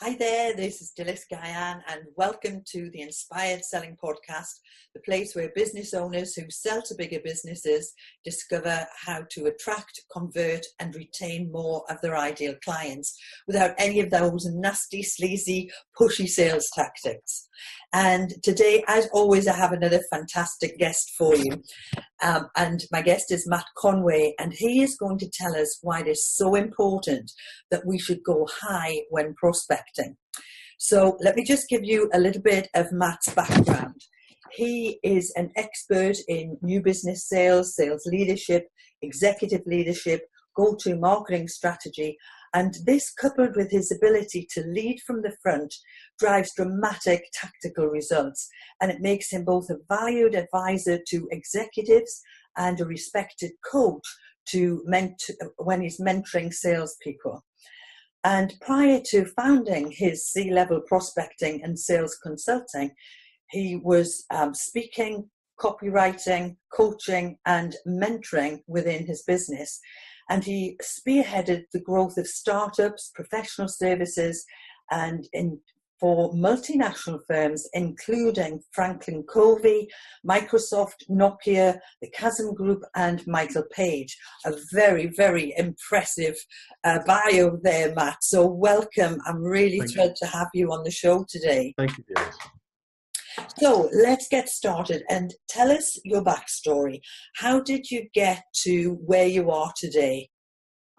Hi there, this is Dylis, Guyan, and welcome to the Inspired Selling Podcast, the place where business owners who sell to bigger businesses discover how to attract, convert, and retain more of their ideal clients without any of those nasty, sleazy, pushy sales tactics. And today, as always, I have another fantastic guest for you. And my guest is Matt Conway, and he is going to tell us why it is so important that we should go high when prospecting. So let me just give you a little bit of Matt's background. He is an expert in new business sales, sales leadership, executive leadership, go-to marketing strategy, and this, coupled with his ability to lead from the front, drives dramatic tactical results. And it makes him both a valued advisor to executives and a respected coach when he's mentoring salespeople. And prior to founding his C-level prospecting and sales consulting, he was speaking, copywriting, coaching, and mentoring within his business. And he spearheaded the growth of startups, professional services, and for multinational firms, including Franklin Covey, Microsoft, Nokia, the Chasm Group, and Michael Page. A very, very impressive bio there, Matt. So welcome. I'm really thrilled to have you on the show today. Thank you, Dylis. So let's get started and tell us your backstory. How did you get to where you are today?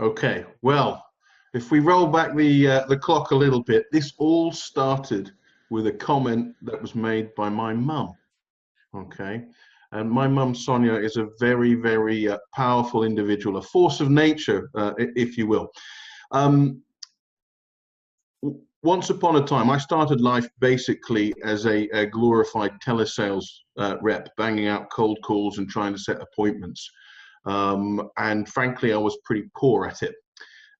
Okay, well, if we roll back the clock a little bit, this all started with a comment that was made by my mum. Okay, and my mum, Sonia, is a very, very powerful individual, a force of nature, if you will. Once upon a time, I started life basically as a glorified telesales rep, banging out cold calls and trying to set appointments. And frankly, I was pretty poor at it.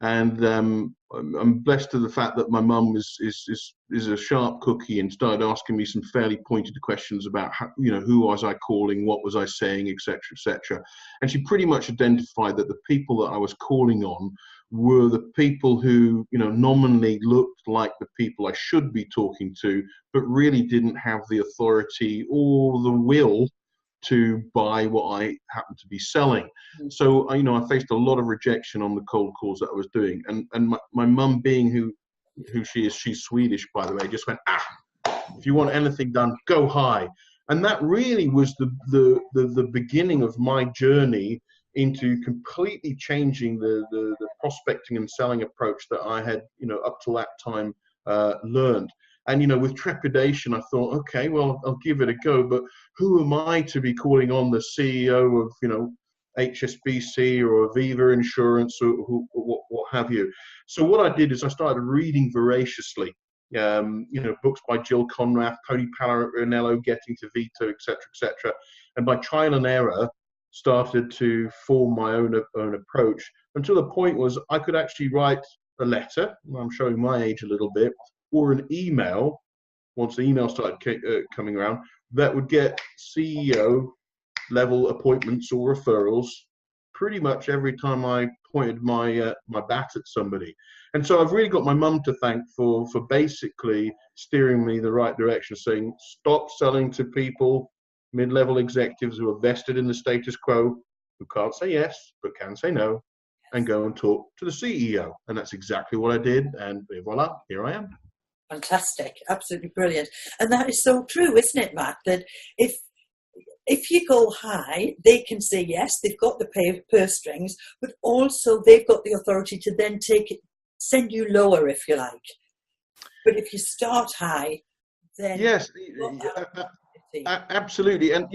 And I'm blessed to the fact that my mum is a sharp cookie and started asking me some fairly pointed questions about how, who was I calling, what was I saying, etc., etc. And she pretty much identified that the people that I was calling on were the people who, nominally looked like the people I should be talking to, but really didn't have the authority or the will to buy what I happened to be selling. So, I faced a lot of rejection on the cold calls that I was doing. And my mum, being who she is, she's Swedish, by the way, just went, if you want anything done, go high. And that really was the beginning of my journey into completely changing the prospecting and selling approach that I had, up to that time learned. And, with trepidation, I thought, okay, well, I'll give it a go. But who am I to be calling on the CEO of, HSBC or Aviva Insurance or what have you? So what I did is I started reading voraciously, books by Jill Conrath, Tony Paoliniello, Getting to Veto, etc. And by trial and error, started to form my own approach until the point was I could actually write a letter. I'm showing my age a little bit. Or an email, once the email started coming around, that would get CEO level appointments or referrals pretty much every time I pointed my bat at somebody. And so I've really got my mum to thank for basically steering me the right direction, saying stop selling to people, mid-level executives who are vested in the status quo, who can't say yes but can say no, and go and talk to the CEO. And that's exactly what I did, and voila, here I am. Fantastic, absolutely brilliant. And that is so true, isn't it, Matt, that if you go high, they can say yes, they've got the purse strings, but also they've got the authority to then send you lower, if you like. But if you start high, then... Yes, absolutely. And,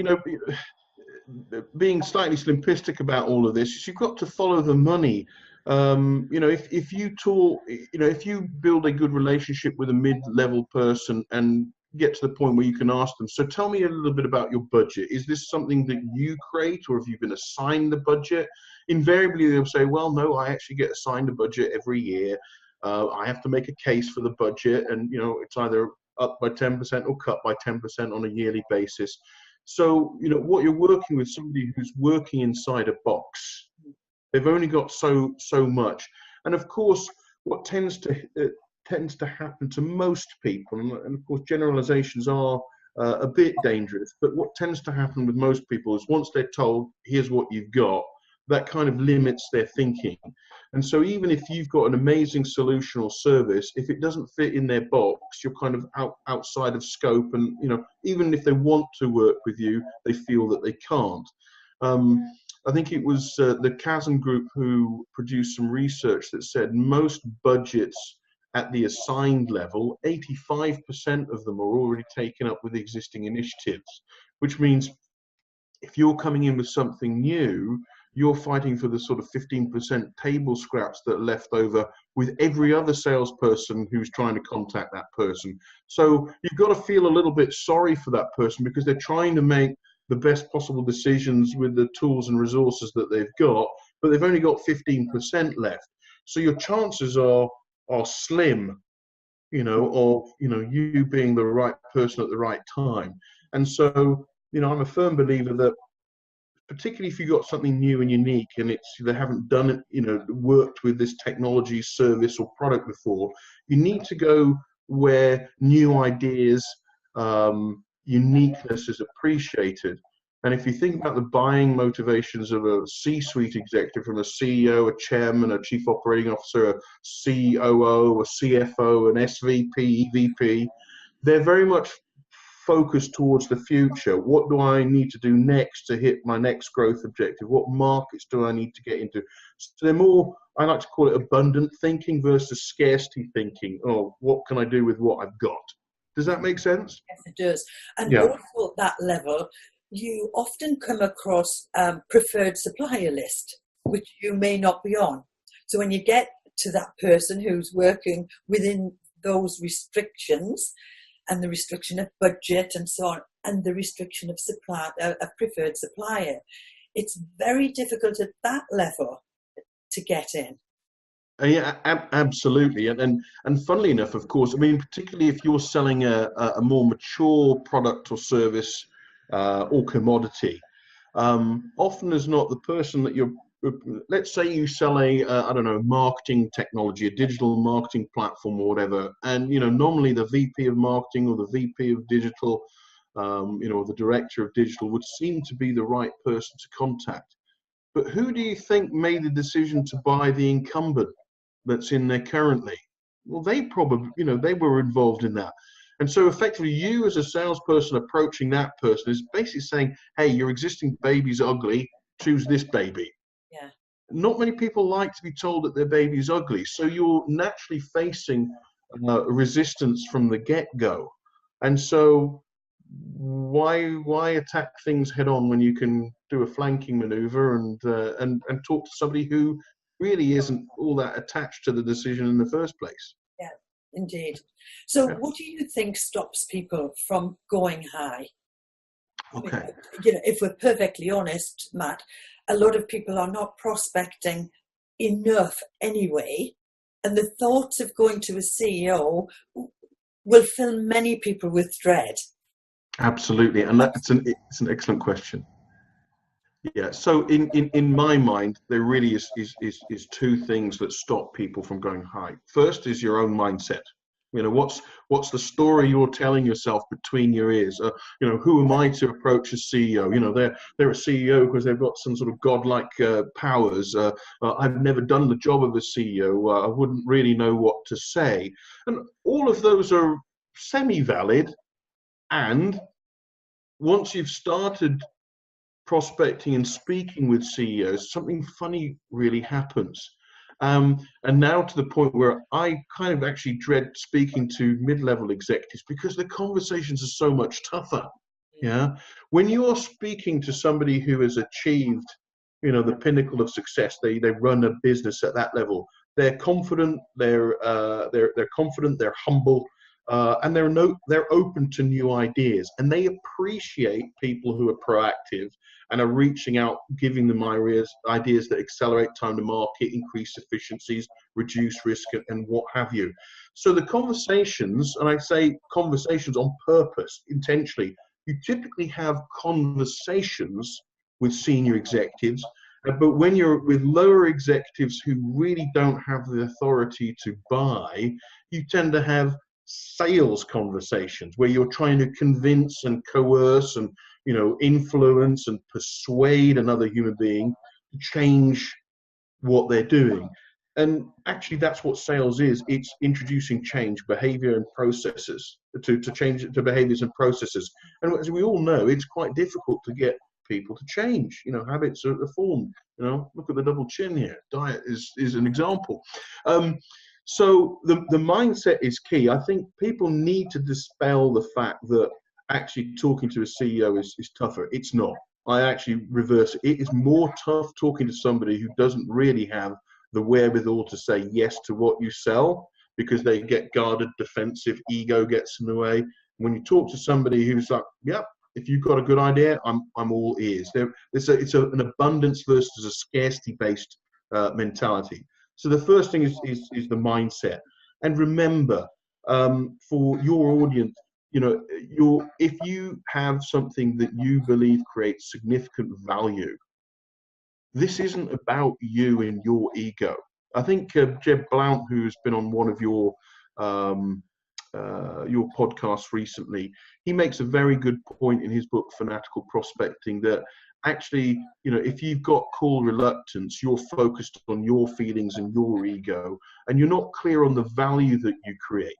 being slightly simplistic about all of this, you've got to follow the money. If you build a good relationship with a mid-level person and get to the point where you can ask them, so tell me a little bit about your budget. Is this something that you create, or have you been assigned the budget? Invariably, they'll say, well, no, I actually get assigned a budget every year. I have to make a case for the budget, and, it's either up by 10% or cut by 10% on a yearly basis. So, what you're working with somebody who's working inside a box. They've only got so much. And of course, what tends tends to happen to most people, and of course generalizations are a bit dangerous, but what tends to happen with most people is once they're told, here's what you've got, that kind of limits their thinking. And so even if you've got an amazing solution or service, if it doesn't fit in their box, you're kind of outside of scope. And, you know, even if they want to work with you, they feel that they can't. I think it was the Chasm Group who produced some research that said most budgets at the assigned level, 85% of them are already taken up with existing initiatives, which means if you're coming in with something new, you're fighting for the sort of 15% table scraps that are left over with every other salesperson who's trying to contact that person. So you've got to feel a little bit sorry for that person because they're trying to make the best possible decisions with the tools and resources that they've got, but they've only got 15% left. So your chances are slim, you know, of, you know, you being the right person at the right time. And so, you know, I'm a firm believer that particularly if you've got something new and unique and they haven't done it, you know, worked with this technology, service or product before, you need to go where new ideas, uniqueness is appreciated. And if you think about the buying motivations of a C-suite executive, from a CEO, a chairman, a chief operating officer, a COO, a CFO, an SVP, EVP, they're very much focused towards the future. What do I need to do next to hit my next growth objective? What markets do I need to get into? So they're more, I like to call it abundant thinking versus scarcity thinking. Oh, what can I do with what I've got? Does that make sense? Yes, it does. And yeah. Also at that level, you often come across preferred supplier list, which you may not be on. So when you get to that person who's working within those restrictions, and the restriction of budget and so on, and the restriction of supply, of preferred supplier, it's very difficult at that level to get in. Yeah, absolutely. And funnily enough, of course, I mean, particularly if you're selling a more mature product or service or commodity, often as not, the person that you're, let's say you sell a, I don't know, marketing technology, a digital marketing platform or whatever, and, you know, normally the VP of marketing or the VP of digital, you know, or the director of digital would seem to be the right person to contact. But who do you think made the decision to buy the incumbent that's in there currently? Well, they probably, you know, they were involved in that. And so effectively you as a salesperson approaching that person is basically saying, hey, your existing baby's ugly, choose this baby. Yeah. Not many people like to be told that their baby's ugly. So you're naturally facing resistance from the get-go. And so why attack things head on when you can do a flanking maneuver and talk to somebody who really isn't all that attached to the decision in the first place? Yeah, indeed. So what do you think stops people from going high? Okay. I mean, you know, if we're perfectly honest, Matt, a lot of people are not prospecting enough anyway, and the thoughts of going to a CEO will fill many people with dread. Absolutely, and it's an excellent question. Yeah, so in my mind, there really is two things that stop people from going high. First is your own mindset. You know, what's the story you're telling yourself between your ears? You know, who am I to approach a CEO? You know, they're a CEO because they've got some sort of godlike powers. I've never done the job of a CEO. I wouldn't really know what to say. And all of those are semi-valid. And once you've started prospecting and speaking with CEOs, something funny really happens. And now to the point where I kind of actually dread speaking to mid-level executives because the conversations are so much tougher. Yeah. When you're speaking to somebody who has achieved, you know, the pinnacle of success, they run a business at that level. They're confident. They're confident. They're humble. And they're open to new ideas, and they appreciate people who are proactive and are reaching out, giving them ideas that accelerate time to market, increase efficiencies, reduce risk, and what have you. So the conversations, and I say conversations on purpose, intentionally, you typically have conversations with senior executives, But when you're with lower executives who really don't have the authority to buy, you tend to have sales conversations where you're trying to convince and coerce and, influence and persuade another human being to change what they're doing. And actually, that's what sales is. It's introducing change, behavior and processes to change to behaviors and processes. And as we all know, it's quite difficult to get people to change. Habits are formed. Look at the double chin here. Diet is an example. So the mindset is key. I think people need to dispel the fact that actually talking to a CEO is tougher. It's not. I actually reverse it. It is more tough talking to somebody who doesn't really have the wherewithal to say yes to what you sell, because they get guarded, defensive, ego gets in the way. When you talk to somebody who's like, yep, if you've got a good idea, I'm all ears. It's an abundance versus a scarcity-based mentality. So the first thing is the mindset. And remember, for your audience, if you have something that you believe creates significant value, this isn't about you and your ego. I think Jeb Blount, who's been on one of your podcasts recently, he makes a very good point in his book, Fanatical Prospecting, that actually, if you've got call reluctance, you're focused on your feelings and your ego, and you're not clear on the value that you create,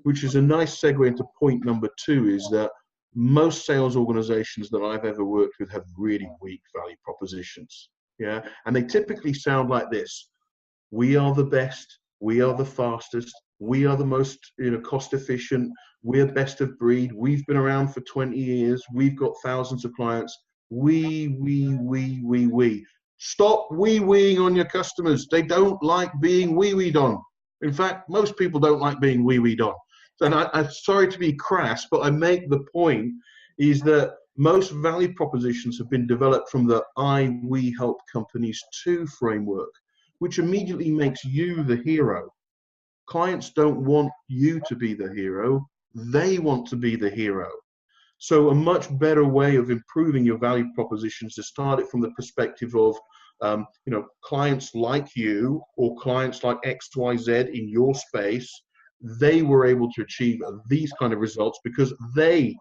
which is a nice segue into point number 2, is that most sales organizations that I've ever worked with have really weak value propositions. Yeah, and they typically sound like this: we are the best, we are the fastest, we are the most cost efficient, we're best of breed, we've been around for 20 years, we've got thousands of clients. We. Stop wee-weeing on your customers. They don't like being wee-weed on. In fact, most people don't like being wee-weed on. And I'm sorry to be crass, but I make the point is that most value propositions have been developed from the we help companies to framework, which immediately makes you the hero. Clients don't want you to be the hero. They want to be the hero. So a much better way of improving your value propositions is to start it from the perspective of, clients like you or clients like XYZ in your space. They were able to achieve these kind of results because they,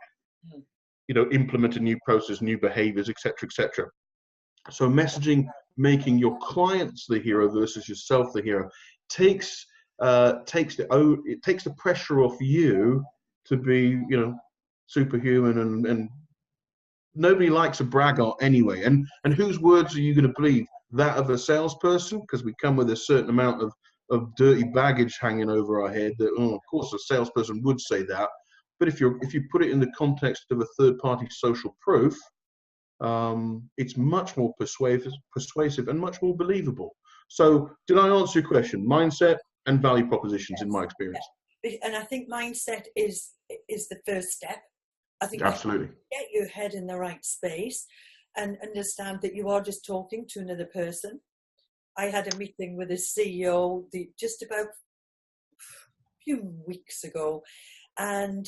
implement a new process, new behaviors, etc., etc. So messaging, making your clients the hero versus yourself the hero, takes the pressure off you to be, superhuman, and nobody likes a braggart anyway. And whose words are you going to believe? That of a salesperson? Because we come with a certain amount of dirty baggage hanging over our head that, of course, a salesperson would say that. But if you put it in the context of a third-party social proof, it's much more persuasive and much more believable. So did I answer your question? Mindset and value propositions, yes, in my experience. And I think mindset is the first step. I think absolutely. Get your head in the right space and understand that you are just talking to another person. I had a meeting with a CEO just about a few weeks ago, and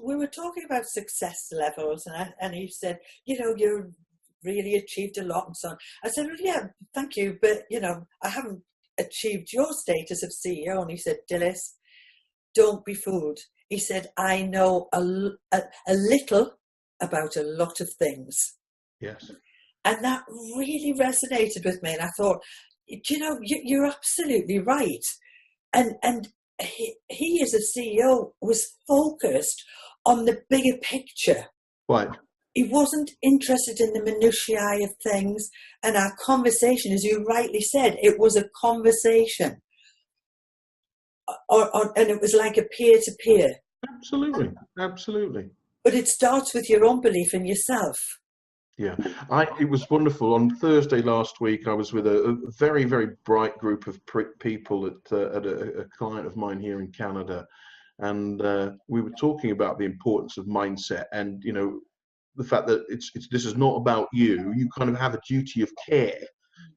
we were talking about success levels, and he said, you really achieved a lot and so on. I said, well, yeah, thank you, but I haven't achieved your status of CEO. And he said, Dylis, don't be fooled. He said, I know a little about a lot of things. Yes. And that really resonated with me. And I thought, you're absolutely right. And he as a CEO was focused on the bigger picture. Right. He wasn't interested in the minutiae of things. And our conversation, as you rightly said, it was a conversation. And it was like a peer-to-peer. Absolutely. Absolutely. But it starts with your own belief in yourself. Yeah, it was wonderful. On Thursday last week, I was with a very, very bright group of people at a client of mine here in Canada. And we were talking about the importance of mindset and, the fact that this is not about you. You kind of have a duty of care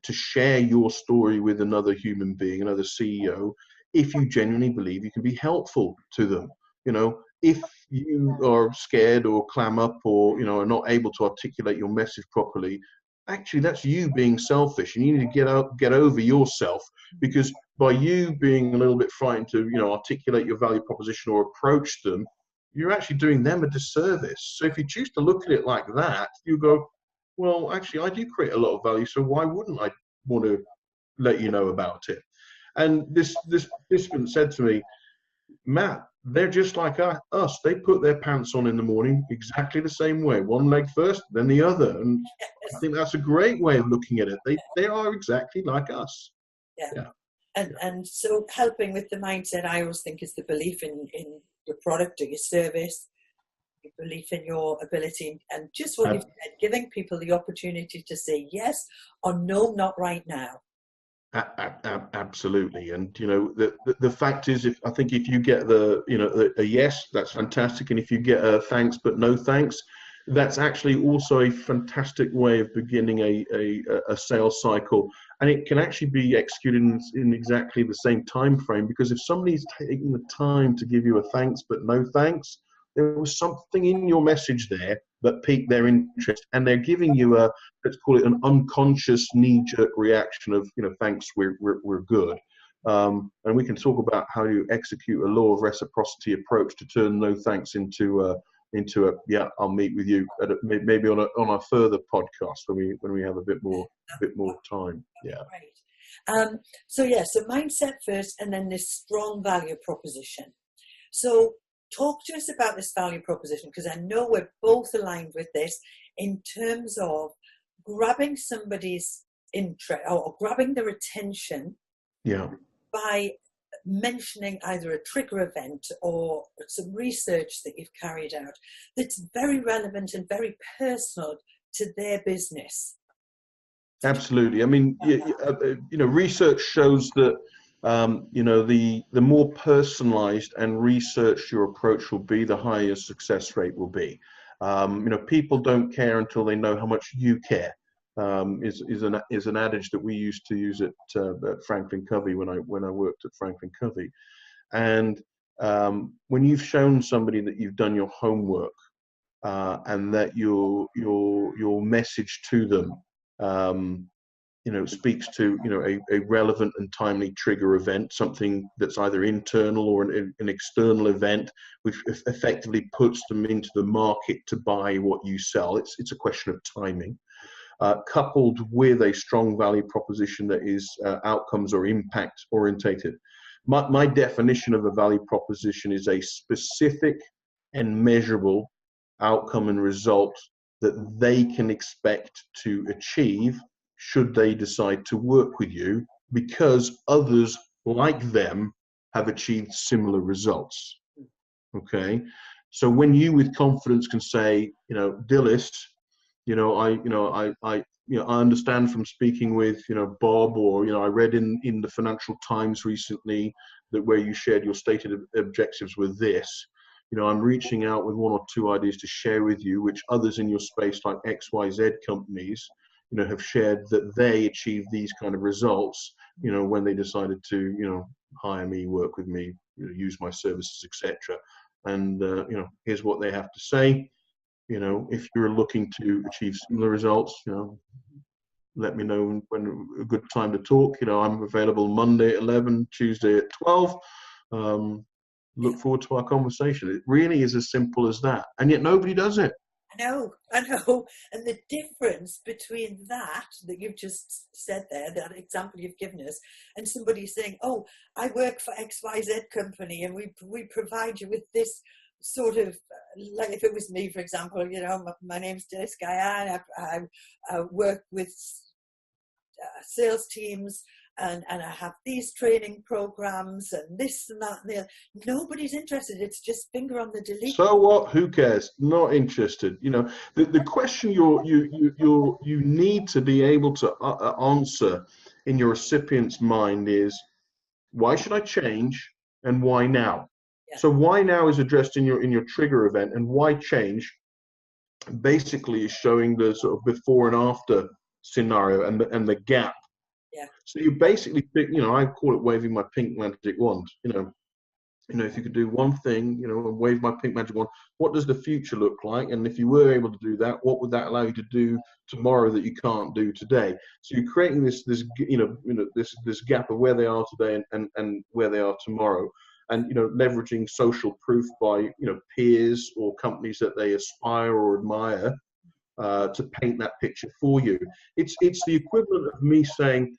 to share your story with another human being, another CEO, if you genuinely believe you can be helpful to them. If you are scared or clam up or, are not able to articulate your message properly, actually that's you being selfish, and you need to get over yourself, because by you being a little bit frightened to, articulate your value proposition or approach them, you're actually doing them a disservice. So if you choose to look at it like that, you go, well, actually, I do create a lot of value, so why wouldn't I want to let you know about it? And this participant said to me, Matt, they're just like us. They put their pants on in the morning exactly the same way, one leg first, then the other. And I think that's a great way of looking at it. They are exactly like us. Yeah. And so helping with the mindset, I always think, is the belief in your product or your service, your belief in your ability, and just what you've said, giving people the opportunity to say yes or no, not right now. Absolutely. And the fact is, I think if you get a yes, that's fantastic, and if you get a thanks but no thanks, that's actually also a fantastic way of beginning a sales cycle, and it can actually be executed in exactly the same time frame, because if somebody's taking the time to give you a thanks but no thanks, there was something in your message there that piqued their interest, and they're giving you let's call it an unconscious knee-jerk reaction of, thanks, we're good. And we can talk about how you execute a law of reciprocity approach to turn no thanks into a yeah, I'll meet with you maybe on a further podcast when we have a bit more time. Yeah. Right. So mindset first, and then this strong value proposition. So talk to us about this value proposition, because I know we're both aligned with this in terms of grabbing somebody's interest or grabbing their attention. Yeah. By mentioning either a trigger event or some research that you've carried out that's very relevant and very personal to their business. Absolutely. I mean, research shows that the more personalized and researched your approach will be, the higher your success rate will be. People don't care until they know how much you care. Is an adage that we used to use at Franklin Covey when I worked at Franklin Covey. And when you've shown somebody that you've done your homework and that your message to them speaks to a relevant and timely trigger event, something that's either internal or an external event, which effectively puts them into the market to buy what you sell. It's a question of timing. Coupled with a strong value proposition that is outcomes or impact orientated. My definition of a value proposition is a specific and measurable outcome and result that they can expect to achieve should they decide to work with you, because others like them have achieved similar results. Okay, so when you with confidence can say, Dylis, I understand from speaking with, Bob, or, I read in the Financial Times recently that where you shared your stated objectives with this, I'm reaching out with one or two ideas to share with you, which others in your space like XYZ companies, have shared that they achieved these kind of results, when they decided to, hire me, work with me, use my services, etc. And, here's what they have to say. If you're looking to achieve similar results, let me know when a good time to talk. I'm available Monday at 11, Tuesday at 12. Look forward to our conversation. It really is as simple as that. And yet nobody does it. I know. And the difference between that you've just said there, that example you've given us, and somebody saying, oh, I work for XYZ company and we provide you with this sort of, like if it was me, for example, my name's Dylis Guyan, I work with sales teams and I have these training programs and this and that and the other. Nobody's interested. It's just finger on the delete. So what? Who cares? Not interested. The question you need to be able to answer in your recipient's mind is, why should I change and why now? Yeah. So why now is addressed in your trigger event, and why change basically is showing the sort of before and after scenario and the gap. Yeah. So you basically pick, I call it waving my pink magic wand. if you could do one thing, and wave my pink magic wand, what does the future look like? And if you were able to do that, what would that allow you to do tomorrow that you can't do today? So you're creating this gap of where they are today and where they are tomorrow, and leveraging social proof by peers or companies that they aspire or admire to paint that picture for you. It's the equivalent of me saying,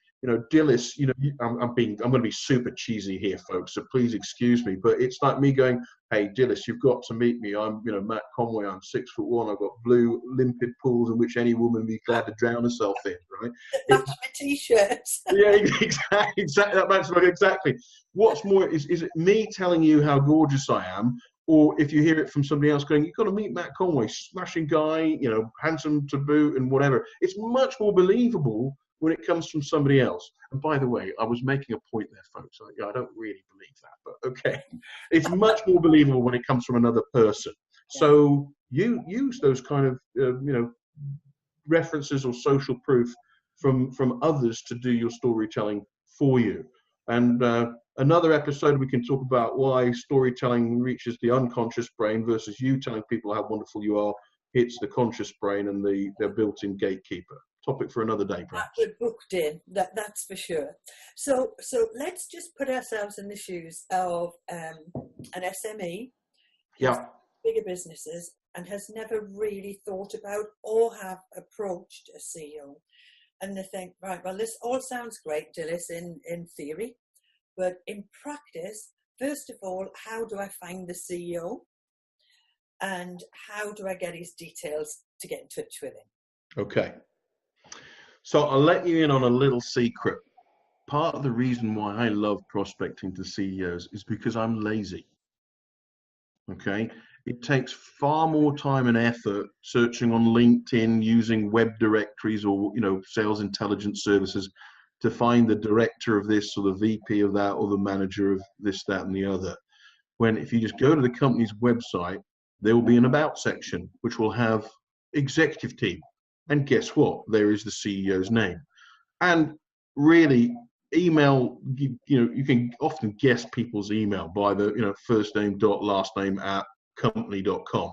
Dylis, I'm going to be super cheesy here, folks, so please excuse me, but it's like me going, hey, Dylis, you've got to meet me. I'm, Matt Conway. I'm 6'1". I've got blue, limpid pools in which any woman would be glad to drown herself in, right? That's my t-shirts. Yeah, exactly. That matches exactly. What's more, is it me telling you how gorgeous I am, or if you hear it from somebody else going, you've got to meet Matt Conway, smashing guy, handsome to boot and whatever. It's much more believable when it comes from somebody else. And by the way, I was making a point there, folks. I don't really believe that, but okay. It's much more believable when it comes from another person. Yeah. So you use those kind of, references or social proof from others to do your storytelling for you. And another episode, we can talk about why storytelling reaches the unconscious brain versus you telling people how wonderful you are hits the conscious brain and their built-in gatekeeper. Topic for another day, perhaps. We're booked in, that's for sure. So let's just put ourselves in the shoes of an SME, yeah, bigger businesses, and has never really thought about or have approached a CEO. And they think, right, well, this all sounds great, Dylis, in theory, but in practice, first of all, how do I find the CEO? And how do I get his details to get in touch with him? Okay. So I'll let you in on a little secret. Part of the reason why I love prospecting to CEOs is because I'm lazy. Okay. It takes far more time and effort searching on LinkedIn, using web directories or, sales intelligence services to find the director of this or the VP of that or the manager of this, that, and the other. When if you just go to the company's website, there will be an about section, which will have executive team. And guess what? There is the CEO's name. And really, email, you can often guess people's email by the, first name dot last name at company.com.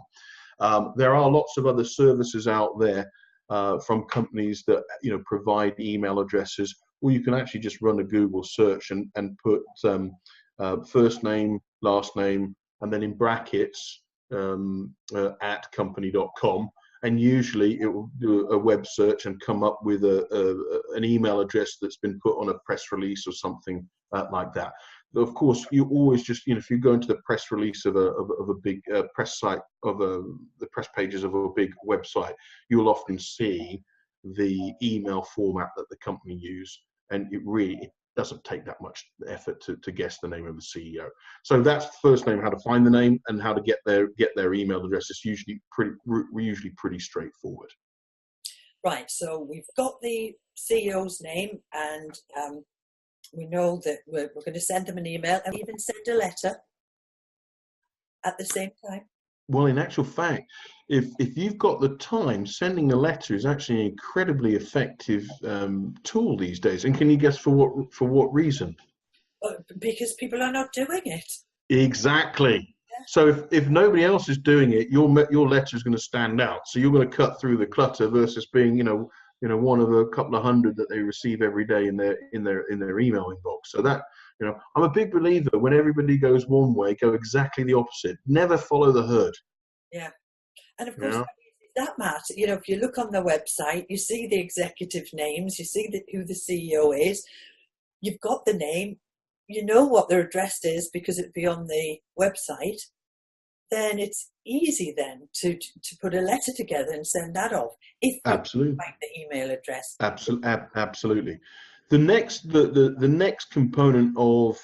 There are lots of other services out there from companies that, provide email addresses, or you can actually just run a Google search and put first name, last name, and then in brackets at company.com. And usually it will do a web search and come up with an email address that's been put on a press release or something like that. Of course, you always just, if you go into the press release of a big press site, the press pages of a big website, you'll often see the email format that the company use. And it doesn't take that much effort to guess the name of the CEO. So that's the first name, how to find the name and how to get their email address. It's usually pretty straightforward. Right. So we've got the CEO's name, and we know that we're going to send them an email and even send a letter at the same time. Well, in actual fact, if you've got the time, sending a letter is actually an incredibly effective tool these days. And can you guess for what reason? Because people are not doing it. Exactly. Yeah. So if nobody else is doing it, your letter is going to stand out. So you're going to cut through the clutter versus being one of a couple of hundred that they receive every day in their email inbox. So that. I'm a big believer when everybody goes one way, go exactly the opposite. Never follow the herd. Yeah. And of course, that matter. If you look on the website, you see the executive names, you see who the CEO is, you've got the name, you know what their address is because it'd be on the website, then it's easy then to put a letter together and send that off. If absolutely find the email address. Absolutely. The next component of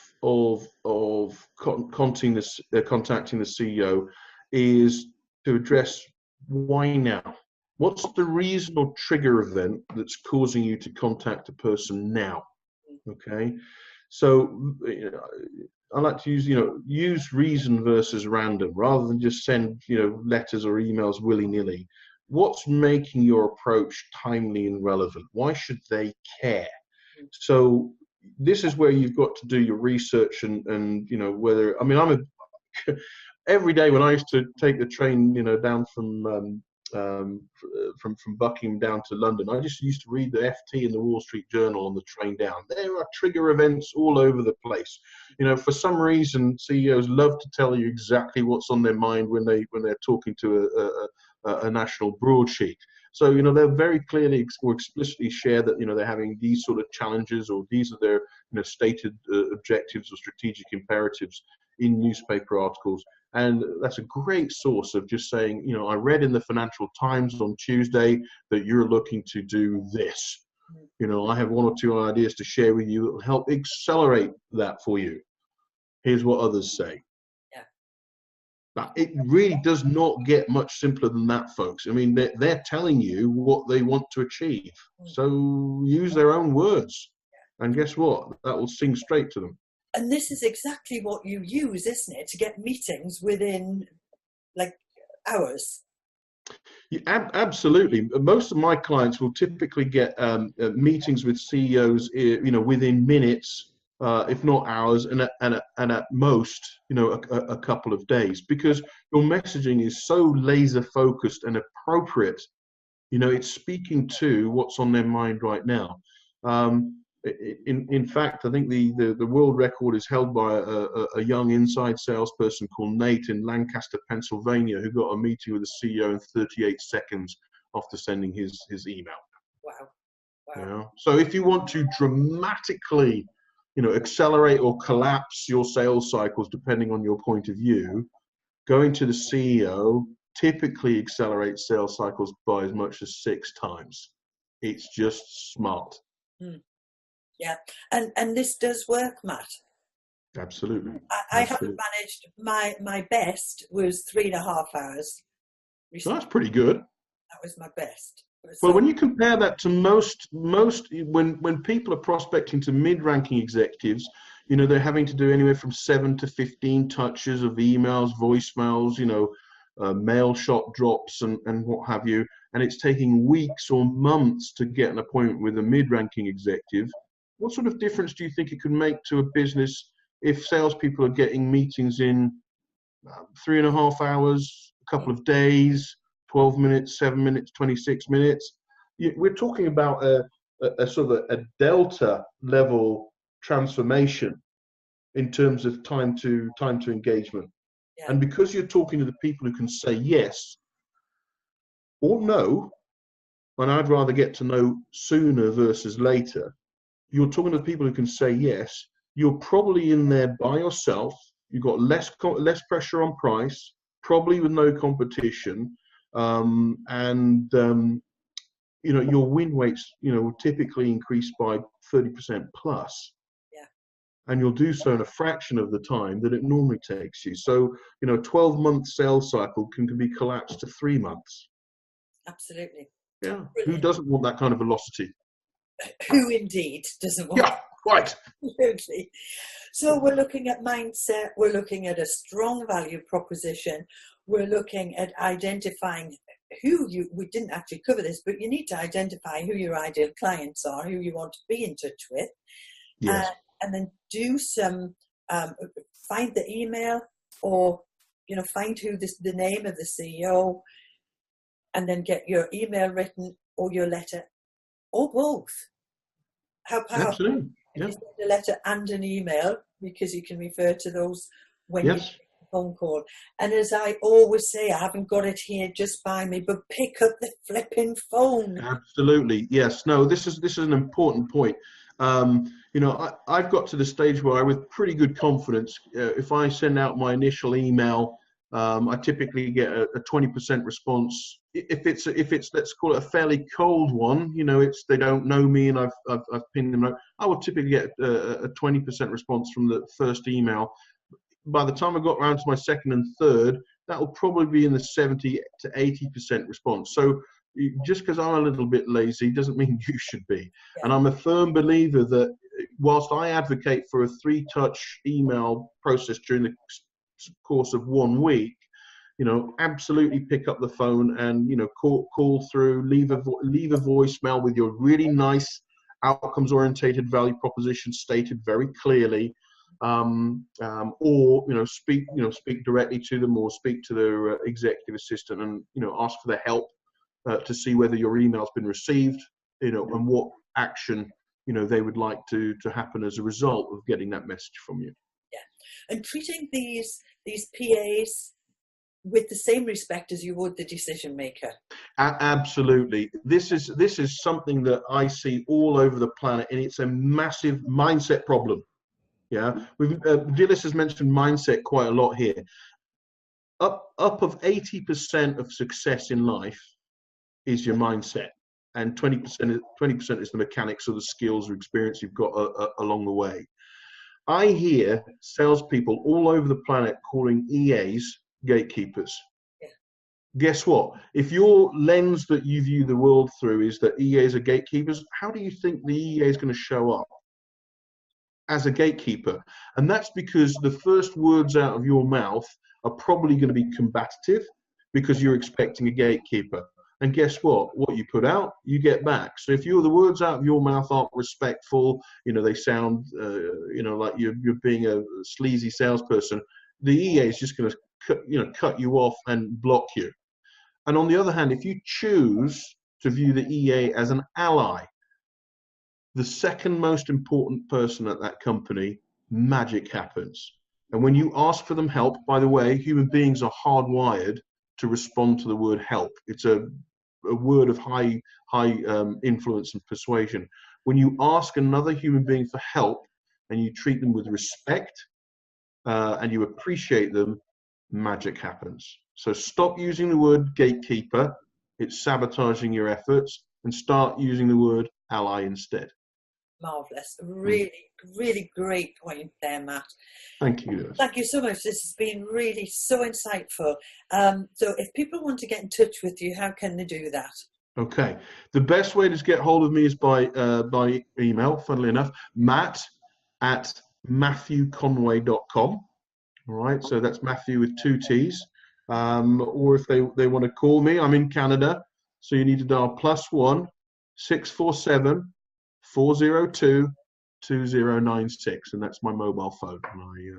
contacting the CEO is to address why now. What's the reason or trigger event that's causing you to contact a person now? Okay, so I like to use reason versus random rather than just send letters or emails willy-nilly. What's making your approach timely and relevant? Why should they care? So this is where you've got to do your research and you know, whether, I mean, every day when I used to take the train, you know, down from Buckingham down to London, I just used to read the FT and the Wall Street Journal on the train down. There are trigger events all over the place. You know, for some reason, CEOs love to tell you exactly what's on their mind when they're talking to a national broadsheet. So, you know, they'll very clearly or explicitly share that, you know, they're having these sort of challenges, or these are their, you know, stated objectives or strategic imperatives in newspaper articles. And that's a great source of just saying, you know, I read in the Financial Times on Tuesday that you're looking to do this. You know, I have one or two ideas to share with you that will help accelerate that for you. Here's what others say. Yeah. But it really does not get much simpler than that, folks. I mean, they're telling you what they want to achieve. So use their own words. And guess what? That will sing straight to them. And this is exactly what you use, isn't it, to get meetings within like hours? Yeah, absolutely. Most of my clients will typically get meetings with CEOs, you know, within minutes, if not hours, and at most, you know, a couple of days, because your messaging is so laser focused and appropriate. You know, it's speaking to what's on their mind right now. In fact, I think the world record is held by a young inside salesperson called Nate in Lancaster, Pennsylvania, who got a meeting with the CEO in 38 seconds after sending his email. Wow. You know? So if you want to dramatically, you know, accelerate or collapse your sales cycles, depending on your point of view, going to the CEO typically accelerates sales cycles by as much as 6 times. It's just smart. Yeah, and this does work, Matt. Absolutely. I haven't managed, my best was 3.5 hours. So that's pretty good. That was my best. Well, when you compare that to most when people are prospecting to mid-ranking executives, you know, they're having to do anywhere from 7 to 15 touches of emails, voicemails, you know, mail shot drops and what have you, and it's taking weeks or months to get an appointment with a mid-ranking executive. What sort of difference do you think it could make to a business if salespeople are getting meetings in 3.5 hours, a couple of days, 12 minutes, 7 minutes, 26 minutes? We're talking about a sort of a delta level transformation in terms of time to engagement. Yeah. And because you're talking to the people who can say yes or no, and I'd rather get to know sooner versus later, you're talking to people who can say yes. You're probably in there by yourself. You've got less pressure on price, probably with no competition, and you know, your win rates, you know, will typically increase by 30% plus. Yeah. And you'll do so in a fraction of the time that it normally takes you. So, you know, a 12-month sales cycle can be collapsed to 3 months. Absolutely. Yeah. Brilliant. Who doesn't want that kind of velocity? Who indeed doesn't want? Yeah, right. Absolutely. So we're looking at mindset. We're looking at a strong value proposition. We're looking at identifying we didn't actually cover this, but you need to identify who your ideal clients are, who you want to be in touch with. Yes. And then do some, find the email, or, you know, find the name of the CEO, and then get your email written or your letter, or both. How powerful. Absolutely. Yeah. You send a letter and an email, because you can refer to those when you make a phone call. And as I always say, I haven't got it here just by me, but pick up the flipping phone. Absolutely. Yes. No, this is an important point. You know, I've got to the stage where with pretty good confidence, if I send out my initial email, I typically get a 20% response. If it's let's call it a fairly cold one, you know, they don't know me and I've pinned them out, I will typically get a 20% response from the first email. By the time I got around to my second and third, that will probably be in the 70 to 80% response. So just because I'm a little bit lazy doesn't mean you should be. Yeah. And I'm a firm believer that whilst I advocate for a 3-touch email process during the course of 1 week, you know, absolutely pick up the phone and, you know, call through, leave a voicemail with your really nice outcomes orientated value proposition stated very clearly, or speak directly to them, or speak to their executive assistant, and ask for their help to see whether your email's been received, and what action they would like to happen as a result of getting that message from you. Yeah, and treating these PAs with the same respect as you would the decision maker. Absolutely. This is something that I see all over the planet, and it's a massive mindset problem. Yeah, Dylis has mentioned mindset quite a lot here. Up of 80% of success in life is your mindset, and 20% is the mechanics or the skills or experience you've got along the way. I hear salespeople all over the planet calling EAs gatekeepers. Yeah. Guess what? If your lens that you view the world through is that EAs are gatekeepers, how do you think the EA is going to show up as a gatekeeper? And that's because the first words out of your mouth are probably going to be combative, because you're expecting a gatekeeper. And guess what? What you put out, you get back. So if the words out of your mouth aren't respectful, they sound, like you're being a sleazy salesperson, the EA is just going to cut you off and block you. And on the other hand, if you choose to view the EA as an ally, the second most important person at that company, magic happens. And when you ask for them help, by the way, human beings are hardwired to respond to the word help. It's a word of high influence and persuasion. When you ask another human being for help and you treat them with respect and you appreciate them, magic happens. So stop using the word gatekeeper. It's sabotaging your efforts, and start using the word ally instead. Marvellous. Really, really great point there, Matt. Thank you. Thank you so much. This has been really so insightful. So if people want to get in touch with you, how can they do that? Okay. The best way to get hold of me is by email, funnily enough, matt@matthewconway.com. All right. So that's Matthew with 2 T's. Or if they want to call me, I'm in Canada. So you need to dial +1 647 402 2096, and that's my mobile phone, and I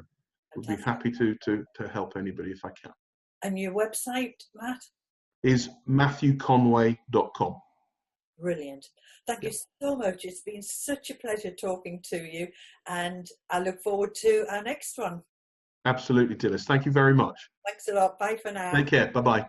would be happy to help anybody if I can. And your website, Matt? Is matthewconway.com. Brilliant. Thank you so much. It's been such a pleasure talking to you, and I look forward to our next one. Absolutely, Dylis. Thank you very much. Thanks a lot. Bye for now. Take care. Bye-bye.